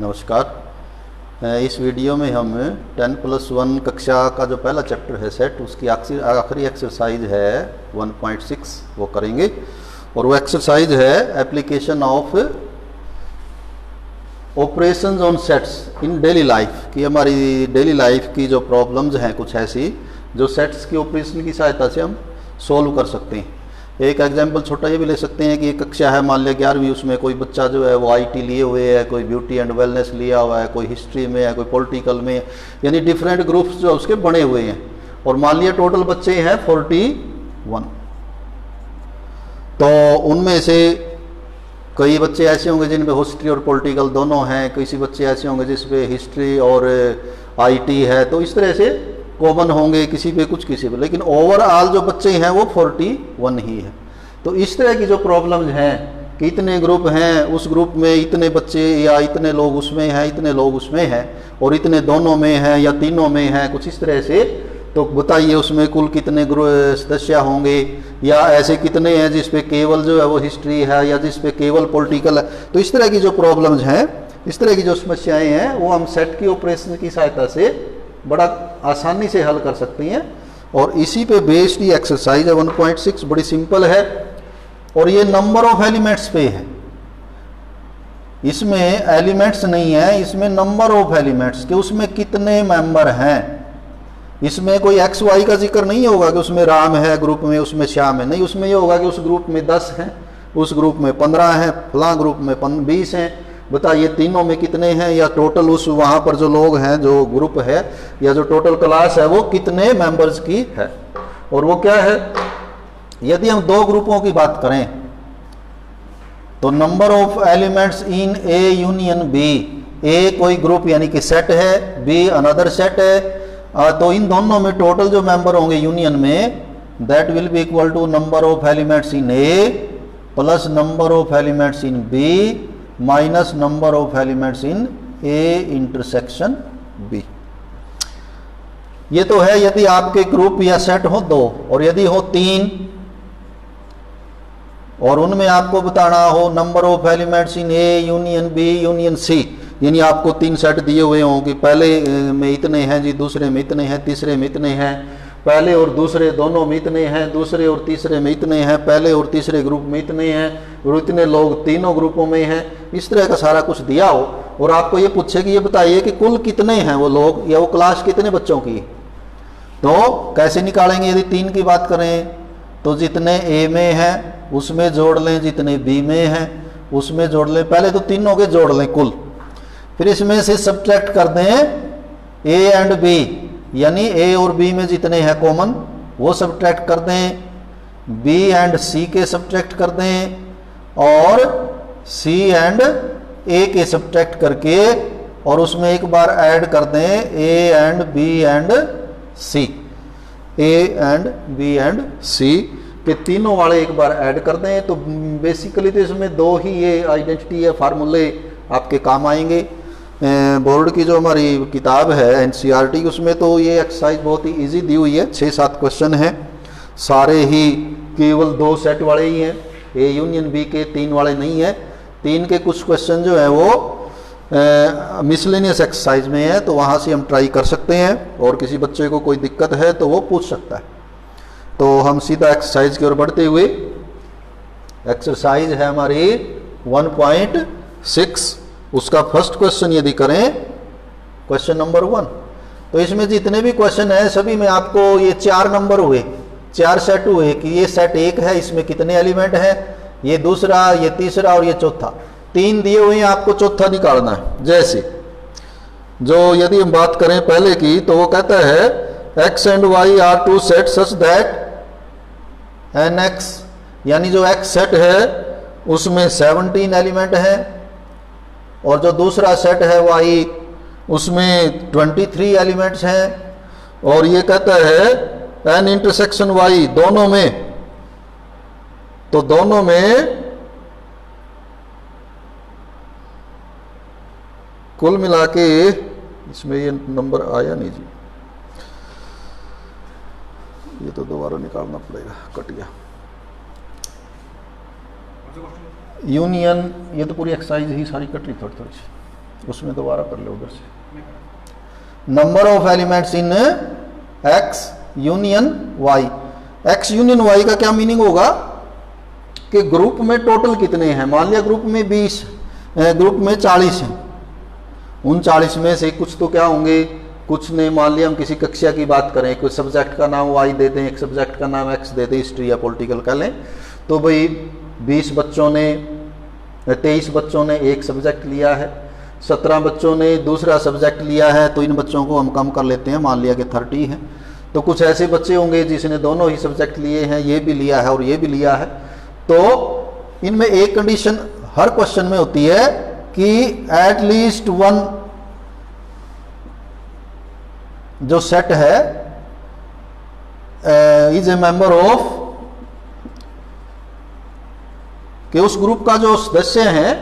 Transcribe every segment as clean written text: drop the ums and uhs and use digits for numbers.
नमस्कार। इस वीडियो में हम 10+1 कक्षा का जो पहला चैप्टर है सेट, उसकी आखिरी एक्सरसाइज है 1.6 वो करेंगे। और वो एक्सरसाइज है application of operations on sets in daily life, कि हमारी डेली लाइफ की जो प्रॉब्लम्स हैं कुछ ऐसी जो सेट्स की ऑपरेशन की सहायता से हम सोल्व कर सकते हैं। एक एग्जांपल छोटा ये भी ले सकते हैं कि एक कक्षा है मान लिया 11वीं, उसमें कोई बच्चा जो है वो आईटी लिए हुए है, कोई ब्यूटी एंड वेलनेस लिया हुआ है, कोई हिस्ट्री में है, कोई पॉलिटिकल में है, यानी डिफरेंट ग्रुप्स जो उसके बने हुए हैं। और मान लिया टोटल बच्चे हैं 41, तो उनमें से कई बच्चे ऐसे होंगे जिनमें हिस्ट्री और पॉलिटिकल दोनों हैं, किसी बच्चे ऐसे होंगे जिसपे हिस्ट्री और आईटी है, तो इस तरह से कॉमन होंगे किसी पे कुछ किसी पे, लेकिन ओवरऑल जो बच्चे हैं वो 41 ही है। तो इस तरह की जो प्रॉब्लम्स हैं कि इतने ग्रुप हैं, उस ग्रुप में इतने बच्चे या इतने लोग उसमें हैं, इतने लोग उसमें हैं, और इतने दोनों में हैं या तीनों में हैं, कुछ इस तरह से, तो बताइए उसमें कुल कितने सदस्य होंगे, या ऐसे कितने हैं जिस पे केवल जो है वो हिस्ट्री है या जिस पे केवल पॉलिटिकल है। तो इस तरह की जो प्रॉब्लम्स हैं, इस तरह की जो समस्याएं हैं, वो हम सेट की ऑपरेशन की सहायता से बड़ा आसानी से हल कर सकते हैं। और इसी पे बेस्ड ये एक्सरसाइज है 1.6, बड़ी सिंपल है, और ये नंबर ऑफ एलिमेंट्स पे है। इसमें एलिमेंट्स नहीं है, इसमें नंबर ऑफ एलिमेंट्स के उसमें कितने मेंबर हैं। इसमें कोई एक्स वाई का जिक्र नहीं होगा कि उसमें राम है ग्रुप में, उसमें श्याम है, नहीं, उसमें ये होगा कि उस ग्रुप में 10 हैं, उस ग्रुप में 15 हैं, फलां ग्रुप में 20 हैं। बताइए तीनों में कितने हैं, या टोटल उस वहाँ पर जो लोग हैं, जो ग्रुप है या जो टोटल क्लास है, वो कितने मेंबर्स की है। और वो क्या है, यदि हम दो ग्रुपों की बात करें तो number of elements in A union B, A कोई ग्रुप यानी कि सेट है, बी अनदर सेट है, तो इन दोनों में टोटल जो मेंबर होंगे यूनियन में, that will be equal to number of elements in A plus number of elements in B minus number of elements in A intersection B. ये तो है यदि आपके ग्रुप या सेट हो 2, और यदि हो 3 और उनमें आपको बताना हो number of elements in A union B union C, यानी आपको 3 सेट दिए हुए हों कि पहले में इतने हैं जी, दूसरे में इतने हैं, तीसरे में इतने हैं, पहले और दूसरे दोनों में इतने हैं, दूसरे और तीसरे में इतने हैं, पहले और तीसरे ग्रुप में इतने हैं, और इतने लोग तीनों ग्रुपों में हैं। इस तरह का सारा कुछ दिया हो और आपको ये पूछे कि ये बताइए कि कुल कितने हैं वो लोग या वो क्लास कितने बच्चों की, तो कैसे निकालेंगे। यदि 3 की बात करें तो जितने ए में हैं उसमें जोड़ लें, जितने बी में हैं उसमें जोड़ लें, पहले तो तीनों के जोड़ लें कुल, फिर इसमें से सब्ट्रैक्ट कर दें ए एंड बी, यानी ए और बी में जितने हैं कॉमन वो सब्ट्रैक्ट कर दें, बी एंड सी के सब्ट्रैक्ट कर दें, और सी एंड ए के सब्ट्रैक्ट करके और उसमें एक बार ऐड कर दें A and B and C, A and B and C के तीनों वाले एक बार ऐड कर दें। तो बेसिकली तो इसमें 2 ही ये आइडेंटिटी या फार्मूले आपके काम आएंगे। बोर्ड की जो हमारी किताब है एनसीईआरटी की, उसमें तो ये एक्सरसाइज बहुत ही इजी दी हुई है, 6-7 क्वेश्चन हैं, सारे ही केवल 2 सेट वाले ही हैं, ए यूनियन बी के 3 वाले नहीं है। 3 के कुछ क्वेश्चन जो है वो मिसलेनियस एक्सरसाइज में है, तो वहाँ से हम ट्राई कर सकते हैं, और किसी बच्चे को कोई दिक्कत है तो वो पूछ सकता है। तो हम सीधा एक्सरसाइज की ओर बढ़ते हुए, एक्सरसाइज है हमारी 1.6, उसका फर्स्ट क्वेश्चन यदि करें, क्वेश्चन नंबर 1, तो इसमें जितने भी क्वेश्चन है सभी में आपको ये 4 नंबर हुए, 4 सेट हुए कि ये सेट 1 है, इसमें कितने एलिमेंट हैं, ये दूसरा, ये तीसरा और ये चौथा, 3 दिए हुए हैं, आपको चौथा निकालना है। जैसे जो यदि हम बात करें पहले की, तो वो कहता है x and y are 2 set such that nx, यानी जो x सेट है उसमें 17 एलिमेंट है, और जो दूसरा सेट है y उसमें 23 एलिमेंट्स हैं, और ये कहता है n इंटरसेक्शन y, दोनों में, तो दोनों में कुल मिला के, इसमें ये नंबर आया नहीं जी, ये तो दोबारा निकालना पड़ेगा, कट गया। यूनियन, ये तो पूरी एक्सरसाइज ही सारी कट रही थोड़ी थोड़ी सी। उसमें दोबारा कर लो उधर से। Number of elements in X union Y. X union Y का क्या मीनिंग होगा कि ग्रुप में टोटल कितने हैं। मान लिया ग्रुप में 20, ग्रुप में 40 हैं, उन 40 में से कुछ तो क्या होंगे, कुछ ने, मान लिया हम किसी कक्षा की बात करें, कोई सब्जेक्ट का नाम वाई दे दें, एक सब्जेक्ट का नाम एक्स दे दें, हिस्ट्री या पॉलिटिकल का लें, तो भाई 20 बच्चों ने, 23 बच्चों ने एक सब्जेक्ट लिया है, 17 बच्चों ने दूसरा सब्जेक्ट लिया है, तो इन बच्चों को हम कम कर लेते हैं, मान लिया कि 30 है। तो कुछ ऐसे बच्चे होंगे जिसने दोनों ही सब्जेक्ट लिए हैं, ये भी लिया है और ये भी लिया है। तो इनमें एक कंडीशन हर क्वेश्चन में होती है कि एट लीस्ट वन जो सेट है इज ए मेंबर ऑफ, कि उस ग्रुप का जो सदस्य हैं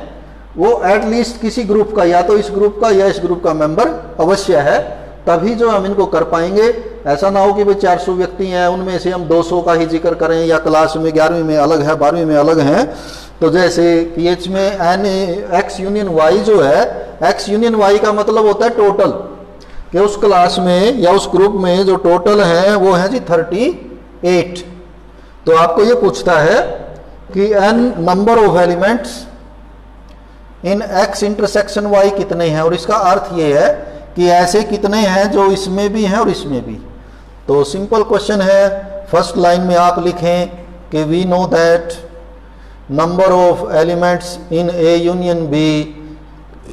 वो एट लीस्ट किसी ग्रुप का, या तो इस ग्रुप का या इस ग्रुप का मेंबर अवश्य है, तभी जो हम इनको कर पाएंगे। ऐसा ना हो कि भाई 400 व्यक्ति हैं, उनमें से हम 200 का ही जिक्र करें, या क्लास में 11वीं में अलग है, 12वीं में अलग हैं। तो जैसे पीएच में एन एक्स यूनियन वाई जो है, एक्स यूनियन वाई का मतलब होता है टोटल, कि उस क्लास में या उस ग्रुप में जो टोटल है वो है जी 38। तो आपको ये पूछता है कि n number of elements in X intersection Y कितने हैं, और इसका अर्थ ये है कि ऐसे कितने हैं जो इसमें भी हैं और इसमें भी। तो सिंपल क्वेश्चन है, फर्स्ट लाइन में आप लिखें कि we know that number of elements in A union B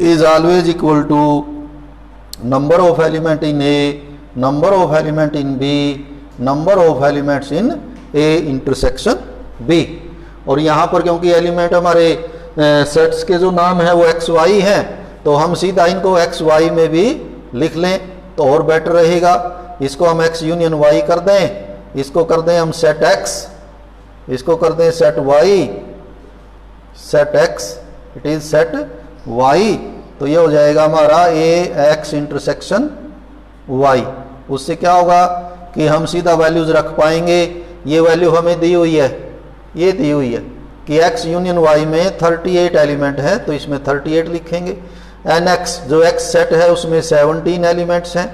is always equal to number of element in A, number of element in B, number of elements in A intersection B. और यहाँ पर क्योंकि element हमारे sets के जो नाम है वो एक्स वाई हैं, तो हम सीधा इनको एक्स वाई में भी लिख लें तो और बेटर रहेगा। इसको हम एक्स यूनियन वाई कर दें, इसको कर दें हम सेट एक्स, इसको कर दें set Y, set X it is set Y. तो ये हो जाएगा हमारा ए एक्स इंटरसेक्शन वाई। उससे क्या होगा कि हम सीधा वैल्यूज रख पाएंगे। ये वैल्यू हमें दी हुई है, ये दी हुई है कि x यूनियन y में 38 एलिमेंट है, तो इसमें 38 लिखेंगे। nx जो x सेट है उसमें 17 एलिमेंट्स हैं,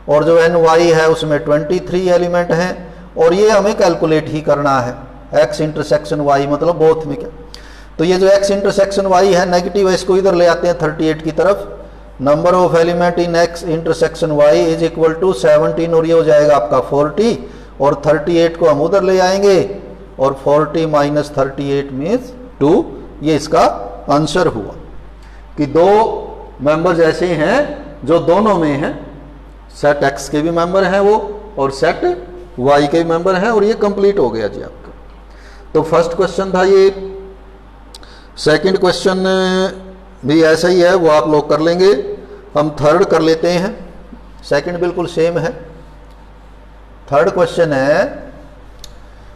और जो ny है उसमें 23 एलिमेंट हैं, और ये हमें कैलकुलेट ही करना है x इंटरसेक्शन y, मतलब बोथ में क्या। तो ये जो x इंटरसेक्शन y है नेगेटिव है, इसको इधर ले आते हैं 38 की तरफ। Number of element in x intersection y is equal to 17, और ये हो जाएगा आपका 40, और 38 को हम उधर ले आएंगे, और 40 माइनस 38 मीन्स 2। ये इसका आंसर हुआ कि दो मेंबर्स ऐसे हैं जो दोनों में हैं, सेट x के भी मेंबर हैं वो, और सेट y के भी मेंबर हैं, और ये कंप्लीट हो गया जी आपका। तो फर्स्ट क्वेश्चन था ये। सेकंड क्वेश्चन भी ऐसा ही है, वो आप लोग कर लेंगे। हम थर्ड कर लेते हैं, सेकंड बिल्कुल सेम है। थर्ड क्वेश्चन है,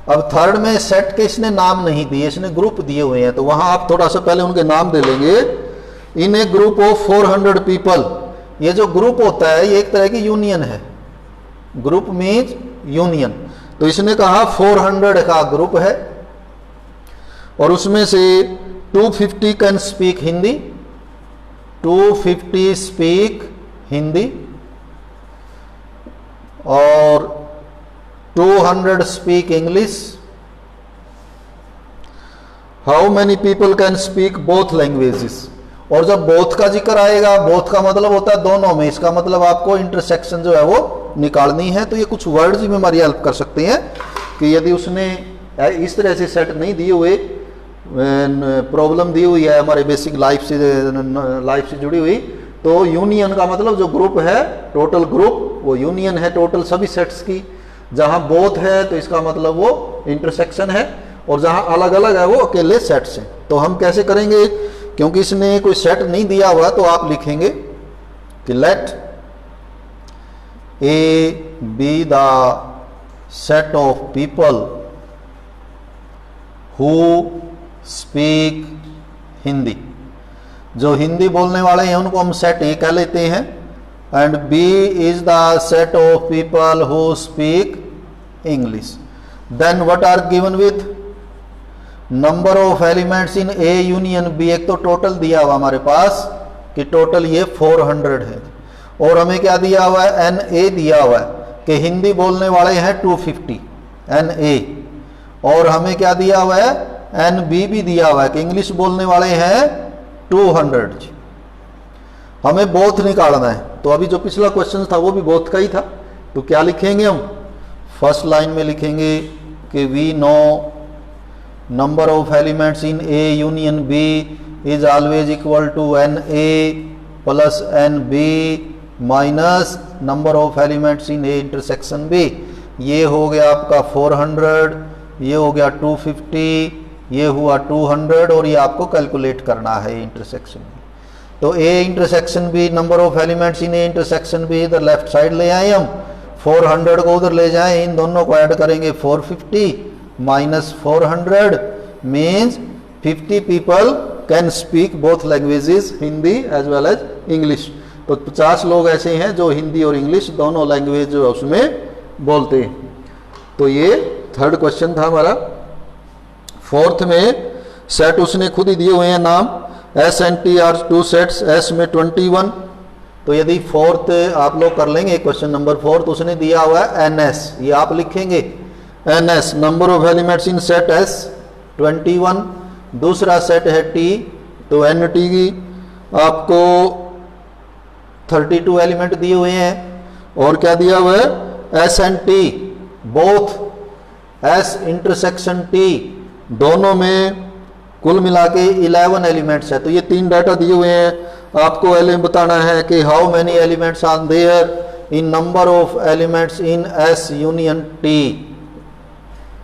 अब थर्ड में सेट के इसने नाम नहीं दिए, इसने ग्रुप दिए हुए हैं, तो वहां आप थोड़ा सा पहले उनके नाम दे लेंगे। इन ए ग्रुप ऑफ 400 पीपल, ये जो ग्रुप होता है ये एक तरह की यूनियन है, ग्रुप मीन्स यूनियन। तो इसने कहा 400 का ग्रुप है, और उसमें से 250 can speak Hindi, 250 speak Hindi, और 200 speak English. How many people can speak both languages. और जब बोथ का जिक्र आएगा, बोथ का मतलब होता है दोनों में, इसका मतलब आपको इंटरसेक्शन जो है वो निकालनी है। तो ये कुछ वर्ड्स में हमारी हेल्प कर सकते हैं कि यदि उसने इस तरह से सेट नहीं दिए हुए, प्रॉब्लम दी हुई है हमारे बेसिक लाइफ से जुड़ी हुई, तो यूनियन का मतलब जो ग्रुप है, टोटल ग्रुप, वो यूनियन है टोटल सभी सेट्स की। जहां बोथ है तो इसका मतलब वो इंटरसेक्शन है, और जहां अलग अलग है वो अकेले सेट्स हैं। तो हम कैसे करेंगे, क्योंकि इसने कोई सेट नहीं दिया हुआ, तो आप लिखेंगे कि let A be the set of people who speak Hindi. जो हिंदी बोलने वाले हैं उनको हम सेट ए कह लेते हैं, and B is the set of people who speak English. Then what are given with number of elements in A union B. एक तो टोटल दिया हुआ हमारे पास कि टोटल ये 400 है। और हमें क्या दिया हुआ है, NA दिया हुआ है कि हिंदी बोलने वाले हैं 250 NA, और हमें क्या दिया हुआ है, NB भी दिया हुआ है कि इंग्लिश बोलने वाले हैं 200। हमें बोथ निकालना है। तो अभी जो पिछला क्वेश्चन था वो भी बोथ का ही था। तो क्या लिखेंगे हम, फर्स्ट लाइन में लिखेंगे कि we know number of elements in A union B is always equal to NA plus NB minus number of elements in A intersection B। ये हो गया आपका 400, ये हो गया 250, ये हुआ 200, और ये आपको कैलकुलेट करना है इंटरसेक्शन B। तो A intersection B, number of elements in A intersection B, इधर लेफ्ट साइड ले आए हम, 400 को उधर ले जाएं, इन दोनों को ऐड करेंगे 450 minus 400 means 50 people can speak both languages, Hindi as well as English. तो 50 लोग ऐसे हैं जो हिंदी और इंग्लिश दोनों लैंग्वेज जो है उसमें बोलते हैं। तो ये थर्ड क्वेश्चन था हमारा। फोर्थ में सेट उसने खुद ही दिए हुए हैं नाम, S and T are 2 sets, S में 21। तो यदि फोर्थ आप लोग कर लेंगे क्वेश्चन नंबर 4, तो उसने दिया हुआ है NS, ये आप लिखेंगे NS number of elements in set S 21। दूसरा सेट है T, तो NT की आपको 32 एलिमेंट दिए हुए हैं। और क्या दिया हुआ है, S and T both, S intersection T दोनों में कुल मिला के 11 एलिमेंट्स है। तो ये 3 डाटा दिए हुए हैं। आपको एलिमेंट बताना है कि how many elements are there in number of elements in S union T,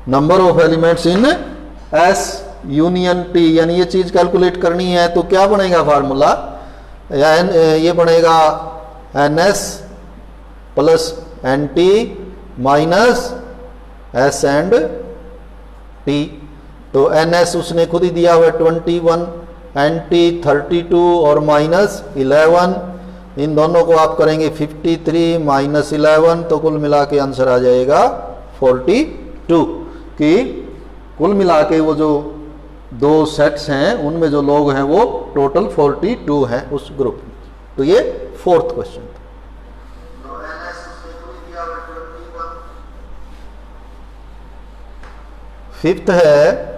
number of elements in S union T, यानी ये चीज कैलकुलेट करनी है। तो क्या बनेगा फार्मूला, ये बनेगा NS plus NT minus S and T। तो NS उसने खुद ही दिया हुआ 21, NT 32 और माइनस 11, इन दोनों को आप करेंगे 53 माइनस 11, तो कुल मिला के आंसर आ जाएगा 42। कि कुल मिला के वो जो 2 सेट्स हैं उनमें जो लोग हैं वो टोटल 42 हैं उस ग्रुप में। तो ये फोर्थ क्वेश्चन था। फिफ्थ है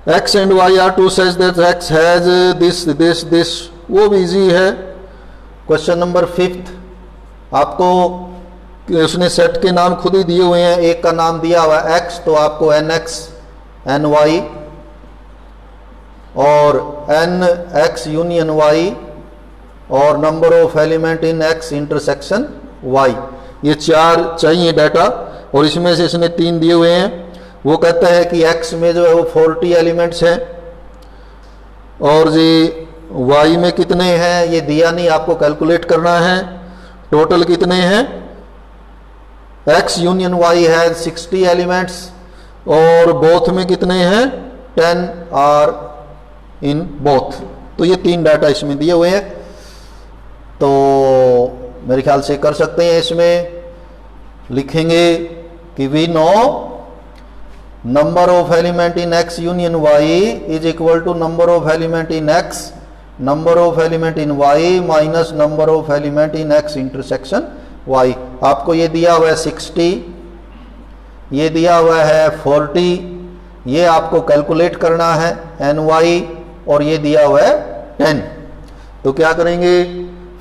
X and Y are two sets that X has this, वो भी इजी है। क्वेश्चन नंबर 5 आपको उसने सेट के नाम खुद ही दिए हुए हैं। एक का नाम दिया हुआ है X, तो आपको NX NY और NX यूनियन Y और number of element in X intersection Y, ये 4 चाहिए डाटा। और इसमें से इसने 3 दिए हुए हैं। वो कहता है कि X में जो है वो 40 एलिमेंट्स हैं, और जी Y में कितने हैं ये दिया नहीं, आपको कैलकुलेट करना है। टोटल कितने हैं, X यूनियन Y है 60 एलिमेंट्स, और बोथ में कितने हैं 10 आर इन बोथ। तो ये 3 डाटा इसमें दिए हुए हैं। तो मेरे ख्याल से कर सकते हैं। इसमें लिखेंगे कि we know number of element in X union Y is equal to number of element in X, number of element in Y minus number of element in X intersection Y। आपको ये दिया हुआ है 60, ये दिया हुआ है 40, ये आपको कैलकुलेट करना है NY, और ये दिया हुआ है 10। तो क्या करेंगे,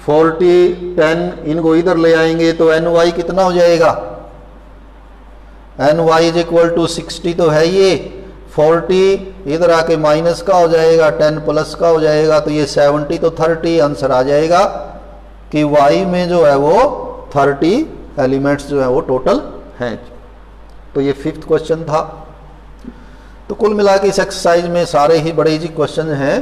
40 10 इनको इधर ले आएंगे, तो NY कितना हो जाएगा, NY इज इक्वल टू 60 तो है ये, 40 इधर आके माइनस का हो जाएगा, 10 प्लस का हो जाएगा, तो ये 70 तो 30 आंसर आ जाएगा कि Y में जो है वो 30 एलिमेंट्स जो है वो टोटल हैं। तो ये 5th क्वेश्चन था। तो कुल मिला के इस एक्सरसाइज में सारे ही बड़े इजी क्वेश्चन हैं।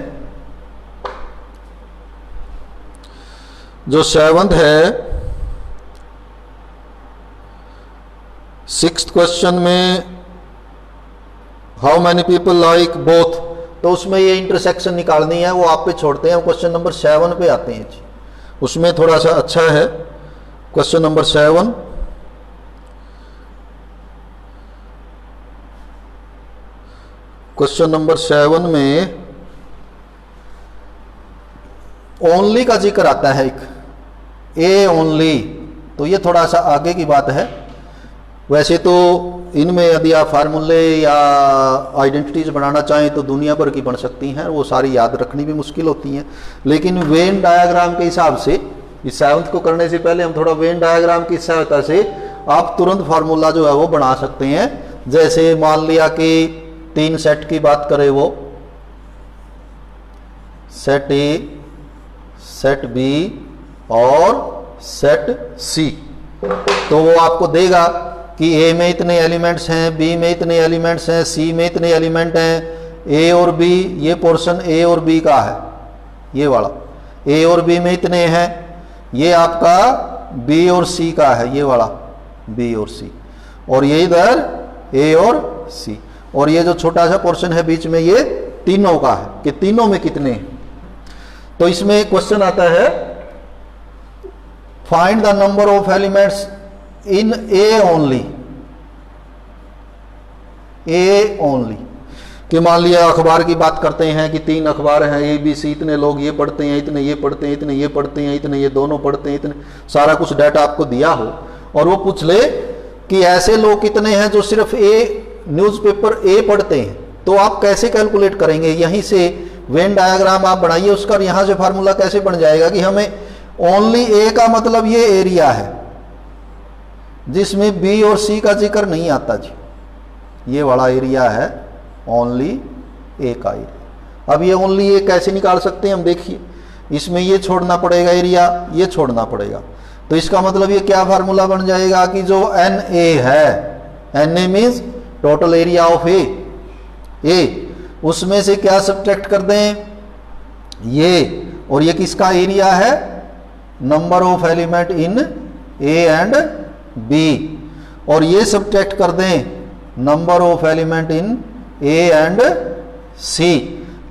जो 7th है, 6th क्वेश्चन में how many people like both, तो उसमें ये इंटरसेक्शन निकालनी है, वो आप पे छोड़ते हैं। क्वेश्चन नंबर 7 पे आते हैं जी, उसमें थोड़ा सा अच्छा है। क्वेश्चन नंबर 7, क्वेश्चन नंबर 7 में ओनली का जिक्र आता है, एक ए ओनली, तो ये थोड़ा सा आगे की बात है। वैसे तो इनमें यदि आप फार्मूले या आइडेंटिटीज बनाना चाहें तो दुनिया भर की बन सकती हैं, वो सारी याद रखनी भी मुश्किल होती हैं। लेकिन वेन डायग्राम के हिसाब से, इस 7th को करने से पहले हम थोड़ा वेन डायग्राम की सहायता से आप तुरंत फार्मूला जो है वो बना सकते हैं। जैसे मान लिया कि 3 सेट की बात करें, वो सेट ए, सेट बी और सेट सी, तो वो आपको देगा कि ए में इतने एलिमेंट्स हैं, बी में इतने एलिमेंट्स हैं, सी में इतने एलिमेंट हैं, ए और बी, ये पोर्शन ए और बी का है, ये वाला ए और बी में इतने हैं, ये आपका बी और सी का है, ये वाला बी और सी, और ये इधर ए और सी, और ये जो छोटा सा पोर्शन है बीच में ये तीनों का है कि तीनों में कितने हैं। तो इसमें क्वेश्चन आता है find the number of elements in A only, A only, कि मान लिया अखबार की बात करते हैं कि 3 अखबार हैं, ए बी सी, इतने लोग ये पढ़ते हैं, इतने ये पढ़ते हैं, इतने ये पढ़ते हैं, इतने ये दोनों पढ़ते हैं, इतने सारा कुछ डाटा आपको दिया हो, और वो पूछ ले कि ऐसे लोग कितने हैं जो सिर्फ ए न्यूज़पेपर ए पढ़ते हैं, तो आप कैसे कैलकुलेट करेंगे? यहीं से वेन डायग्राम आप बनाइए उसका, यहां से फार्मूला कैसे बन जाएगा कि हमें ओनली ए का मतलब ये एरिया है जिसमें बी और सी का जिक्र नहीं आता जी, ये वाला एरिया है ओनली ए का एरिया। अब ये ओनली ए कैसे निकाल सकते हैं हम, देखिए इसमें ये छोड़ना पड़ेगा एरिया, ये छोड़ना पड़ेगा, तो इसका मतलब ये क्या फार्मूला बन जाएगा कि जो एन ए है, n A means total area of A, उसमें से क्या सब्ट्रैक्ट कर दें, ये, और ये किसका एरिया है, number of element in A and B, और ये सब्ट्रैक्ट कर दें number of element in A and C.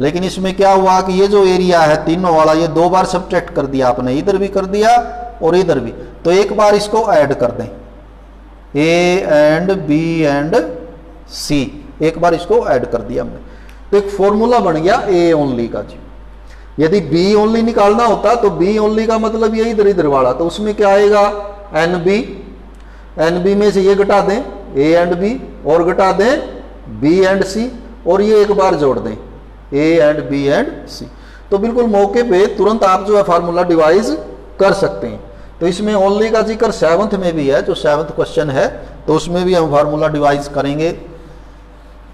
लेकिन इसमें क्या हुआ कि ये जो एरिया है तीनों वाला, ये 2 बार सब्ट्रैक्ट कर दिया आपने, इधर भी कर दिया और इधर भी, तो एक बार इसको ऐड कर दें, ए एंड बी एंड सी, एक बार इसको ऐड कर दिया हमने, तो एक फॉर्मूला बन गया ए ओनली का जी। यदि बी ओनली निकालना होता तो बी ओनली का मतलब ये इधर इधर वाला, तो उसमें क्या आएगा, एन बी में से ये घटा दें ए एंड बी, और घटा दें बी एंड सी, और ये एक बार जोड़ दें ए एंड बी एंड सी, तो बिल्कुल मौके पे तुरंत आप जो है फार्मूला डिवाइस कर सकते हैं। तो इसमें ओनली का जिक्र 7th में भी है, जो 7th क्वेश्चन है, तो उसमें भी हम फार्मूला डिवाइस करेंगे।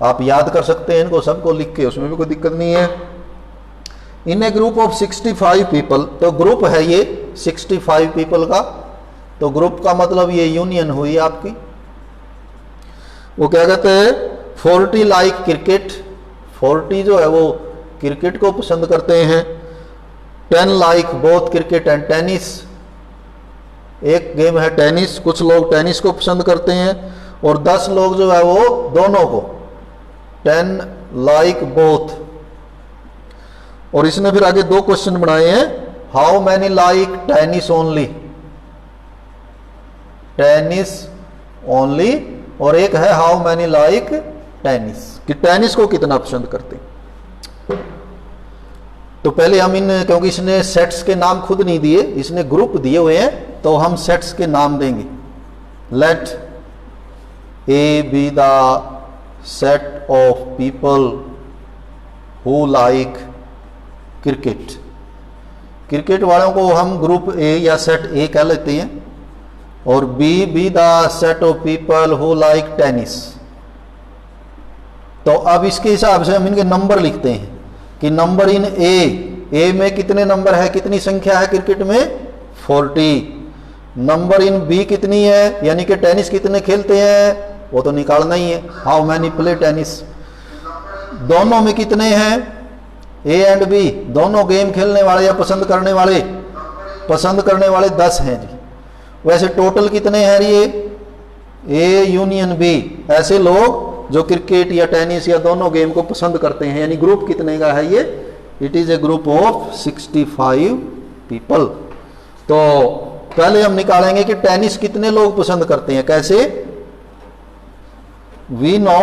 आप याद कर सकते हैं इनको सबको लिख के, उसमें भी कोई दिक्कत नहीं है। इन ए ग्रुप ऑफ 65 पीपल, तो ग्रुप है ये 65 पीपल का, तो ग्रुप का मतलब ये यूनियन हुई आपकी। वो क्या कहते हैं, 40 लाइक क्रिकेट, 40 जो है वो क्रिकेट को पसंद करते हैं, 10 like both cricket and tennis, एक गेम है टेनिस, कुछ लोग टेनिस को पसंद करते हैं, और 10 लोग जो है वो दोनों को, 10 लाइक बोथ। और इसने फिर आगे 2 क्वेश्चन बनाए हैं, how many like tennis only, tennis only, और एक है हाउ मैनी लाइक टेनिस, कि टेनिस को कितना पसंद करते हैं। तो पहले हम इन, क्योंकि इसने सेट्स के नाम खुद नहीं दिए, इसने ग्रुप दिए हुए हैं, तो हम सेट्स के नाम देंगे। Let A be the set of people who like cricket, cricket वालों को हम ग्रुप ए या सेट ए कह लेते हैं, और B the set of people who like tennis. तो अब इसके हिसाब से हम इनके नंबर लिखते हैं कि नंबर इन ए में कितने नंबर है, कितनी संख्या है क्रिकेट में, 40। नंबर इन बी कितनी है, यानी कि टेनिस कितने खेलते हैं वो तो निकालना ही है, हाउ मैनी प्ले टेनिस। दोनों में कितने हैं, ए एंड बी, दोनों गेम खेलने वाले या पसंद करने वाले 10 हैं जी। वैसे टोटल कितने हैं ये, ए यूनियन बी, ऐसे लोग जो क्रिकेट या टेनिस या दोनों गेम को पसंद करते हैं, यानी ग्रुप कितने का है ये, it is a group of 65 people. तो पहले हम निकालेंगे कि टेनिस कितने लोग पसंद करते हैं, कैसे, we know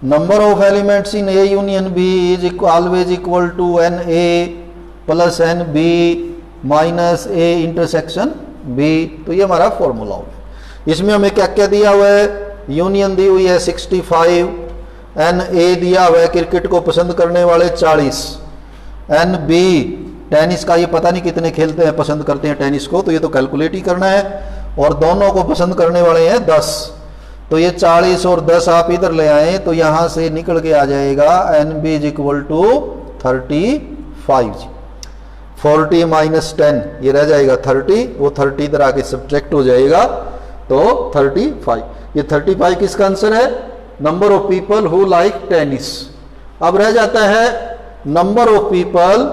number of elements in A union B is always equal to n A plus n B minus A intersection B. तो ये हमारा फॉर्मूला हो गया। इसमें हमें क्या क्या दिया हुआ है, यूनियन दी हुई है 65, एन ए दिया हुआ है क्रिकेट को पसंद करने वाले 40, एन बी टेनिस का ये पता नहीं कितने खेलते हैं पसंद करते हैं टेनिस को, तो ये तो कैलकुलेट ही करना है, और दोनों को पसंद करने वाले हैं 10। तो ये 40 और 10 आप इधर ले आए तो यहां से निकल के आ जाएगा n B is equal to 35। 40 minus 10 ये रह जाएगा 30, वो 30 इधर आके सब्ट्रैक्ट हो जाएगा तो 35। ये 35 किसका आंसर है, number of people who like tennis. अब रह जाता है number of people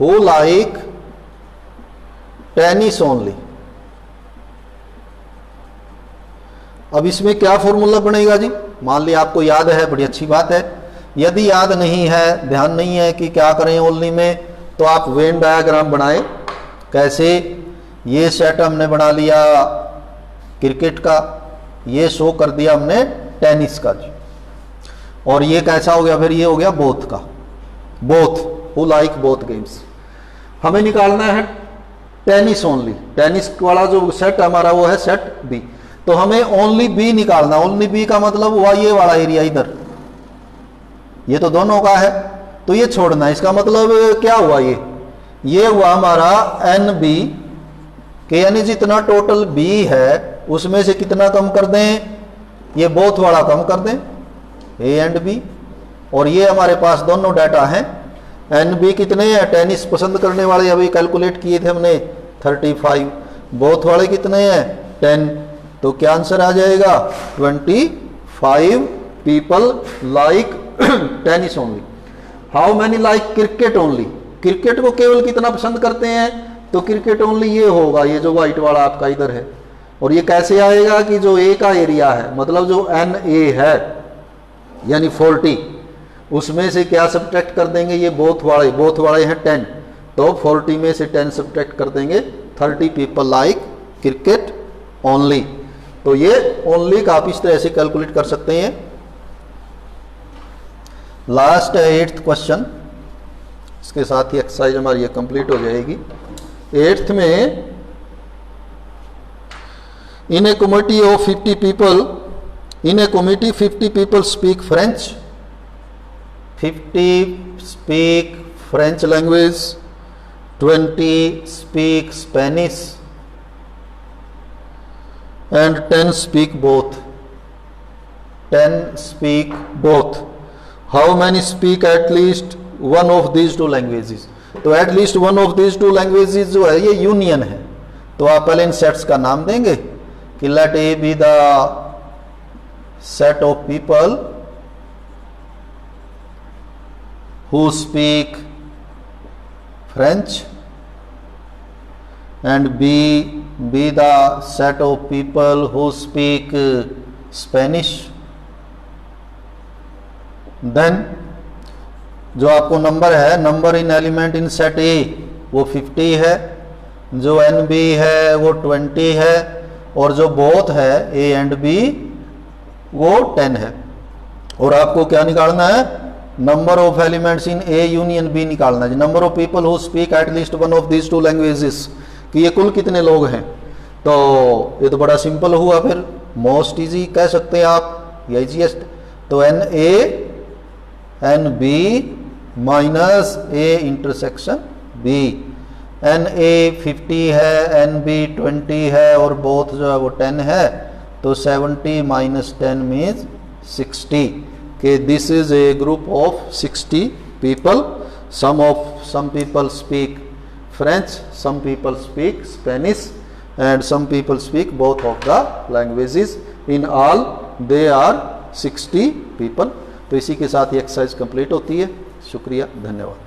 who like tennis only. अब इसमें क्या फॉर्मूला बनेगा जी, मान लिया आपको याद है, बड़ी अच्छी बात है। यदि याद नहीं है, ध्यान नहीं है कि क्या करें ओनली में, तो आप वेन डायग्राम बनाए। कैसे, ये सेट हमने बना लिया क्रिकेट का, ये शो कर दिया हमने टेनिस का जी, और ये कैसा हो गया, फिर ये हो गया बोथ का, both who like both games. हमें निकालना है टेनिस ओनली, टेनिस वाला जो सेट हमारा वो है सेट बी, तो हमें ओनली बी निकालना। ओनली बी का मतलब हुआ ये वाला एरिया इधर, ये तो दोनों का है, तो ये छोड़ना। इसका मतलब क्या हुआ, ये हुआ हमारा एन बी के, यानी जितना टोटल बी है उसमें से कितना कम कर दें, ये बोथ वाला कम कर दें, ए एंड बी। और ये हमारे पास दोनों डाटा हैं, एन बी कितने हैं, टेनिस पसंद करने वाले अभी कैलकुलेट किए थे हमने 35, बोथ वाले कितने हैं 10, तो क्या आंसर आ जाएगा 25 people like tennis only. How many like cricket only, cricket को केवल कितना पसंद करते हैं, तो क्रिकेट ओनली ये होगा, ये जो व्हाइट वाला आपका इधर है। और ये कैसे आएगा कि जो ए का एरिया है, मतलब जो एन ए है यानी 40, उसमें से क्या सब्ट्रैक्ट कर देंगे, ये बोथ वाले हैं 10, तो 40 में से 10 सब्ट्रैक्ट कर देंगे, 30 पीपल लाइक क्रिकेट ओनली। तो ये ओनली का आप इस तरह से कैलकुलेट कर सकते हैं। लास्ट है 8th क्वेश्चन, इसके साथ ही एक्सरसाइज हमारी ये कंप्लीट हो जाएगी। 8th में, in a committee of 50 people, in a committee 50 people speak French, 50 speak French language, 20 speak Spanish and 10 speak both. 10 speak both. How many speak at least one of these two languages? तो at least one of these two languages जो है ये union है, तो आप पहले इन sets का नाम देंगे कि let A be the set of people who speak French and B be the set of people who speak Spanish. Then जो आपको नंबर है, number in element in set ए वो 50 है, जो एन बी है वो 20 है, और जो बोथ है ए एंड बी वो 10 है। और आपको क्या निकालना है, number of elements in A union B निकालना है, number of people who speak at least one of these two languages, कि ये कुल कितने लोग हैं। तो ये तो बड़ा सिंपल हुआ, फिर मोस्ट इजी कह सकते हैं आप, ये इजीएस्ट। तो n A n B minus A intersection B, n A 50 है, एन बी 20 है, और बोथ जो है वो 10 है, तो 70 माइनस 10 मीन्स 60, के this is a group of 60 people. some people speak French, some people speak Spanish, and some people speak both of the languages. In all they are 60 people. तो इसी के साथ ये एक्सरसाइज कंप्लीट होती है। शुक्रिया, धन्यवाद।